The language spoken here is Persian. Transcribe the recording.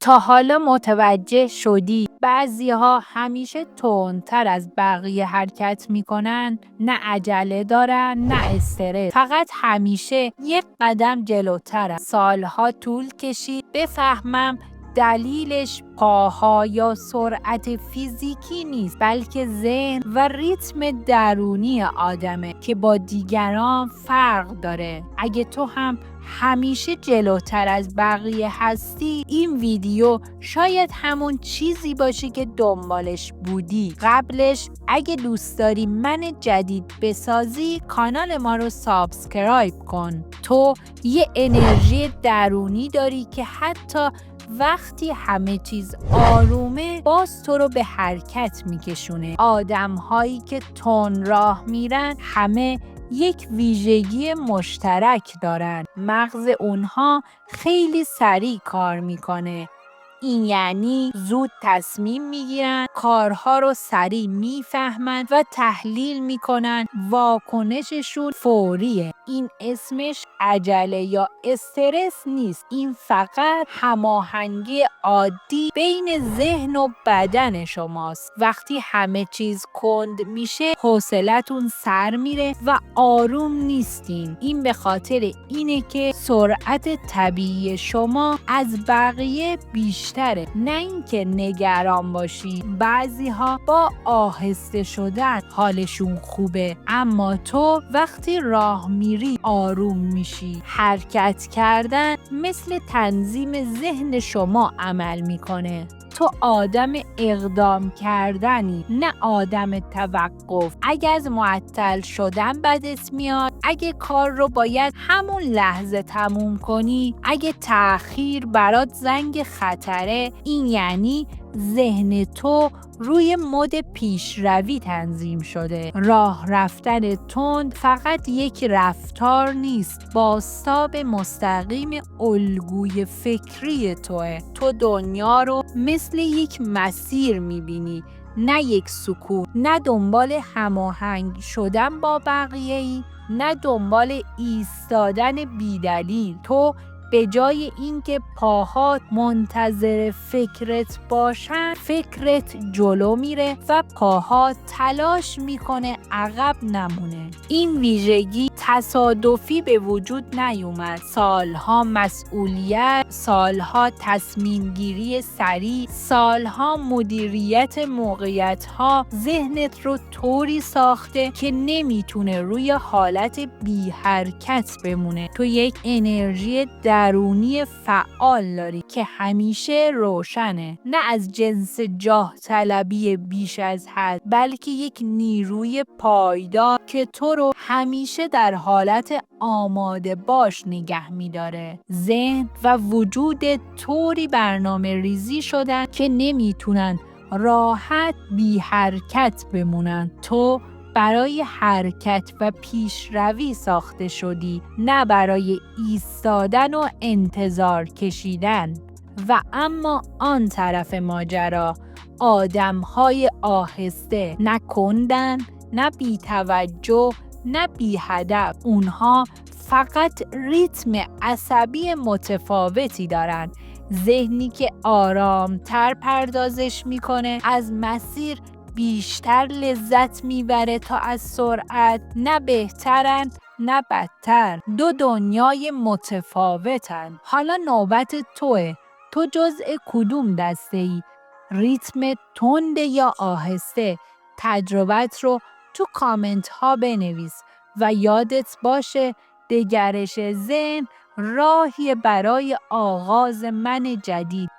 تا حالا متوجه شدی بعضی‌ها همیشه تندتر از بقیه حرکت میکنن؟ نه عجله دارن نه استرس، فقط همیشه یک قدم جلوترن. سالها طول کشید بفهمم دلیلش پاها یا سرعت فیزیکی نیست، بلکه ذهن و ریتم درونی آدمه که با دیگران فرق داره. اگه تو هم همیشه جلوتر از بقیه هستی، این ویدیو شاید همون چیزی باشه که دنبالش بودی. قبلش اگه دوست داری من جدید بسازی، کانال ما رو سابسکرایب کن. تو یه انرژی درونی داری که حتی وقتی همه چیز آرومه باز تو رو به حرکت میکشونه. آدم هایی که تون راه میرن همه یک ویژگی مشترک دارن. مغز اونها خیلی سریع کار میکنه. این یعنی زود تصمیم میگیرن، کارها رو سریع میفهمن و تحلیل میکنن. واکنششون فوریه. این اسمش عجله یا استرس نیست. این فقط هماهنگی عادی بین ذهن و بدن شماست. وقتی همه چیز کند میشه حوصلتون سر میره و آروم نیستین. این به خاطر اینه که سرعت طبیعی شما از بقیه بیشتره، نه اینکه نگران باشی. بعضی‌ها با آهسته شدن حالشون خوبه، اما تو وقتی راه میری آروم میشی. حرکت کردن مثل تنظیم ذهن شما عمل میکنه. تو آدم اقدام کردنی، نه آدم توقف. اگه از معطل شدن بدت میاد، اگه کار رو باید همون لحظه تموم کنی، اگه تأخیر برات زنگ خطره، این یعنی ذهن تو روی مد پیشروی تنظیم شده. راه رفتن تند فقط یک رفتار نیست، بازتاب مستقیم الگوی فکری توه. تو دنیا رو مثل یک مسیر میبینی، نه یک سکوت. نه دنبال هماهنگ شدن با بقیه‌ای، نه دنبال ایستادن بیدلیل. تو به جای اینکه پاهات منتظر فکرت باشن، فکرت جلو میره و پاهات تلاش میکنه عقب نمونه. این ویژگی تصادفی به وجود نیومد. سالها مسئولیت، سالها تصمیم گیری سریع، سالها مدیریت موقعیت‌ها ذهنت رو طوری ساخته که نمیتونه روی حالت بی حرکت بمونه. تو یک انرژی درونی فعال داری که همیشه روشنه، نه از جنس جاه طلبی بیش از حد، بلکه یک نیروی پایدار که تو رو همیشه در حالت آماده باش نگه میداره. ذهن و وجود طوری برنامه ریزی شدن که نمیتونن راحت بی حرکت بمونن. تو برای حرکت و پیشروی ساخته شدی، نه برای ایستادن و انتظار کشیدن. و اما آن طرف ماجرا، آدم‌های آهسته، نه کندن، نه بی توجه، نه بی هدف. اونها فقط ریتم عصبی متفاوتی دارن. ذهنی که آرامتر پردازش میکنه از مسیر بیشتر لذت میبره تا از سرعت. نه بهترن نه بدتر، دو دنیای متفاوتن. حالا نوبت توه. تو جزء کدوم دسته ای؟ ریتم تند یا آهسته؟ تجربت رو تو کامنت ها بنویس و یادت باشه دگرش ذهن راهی برای آغاز من جدید.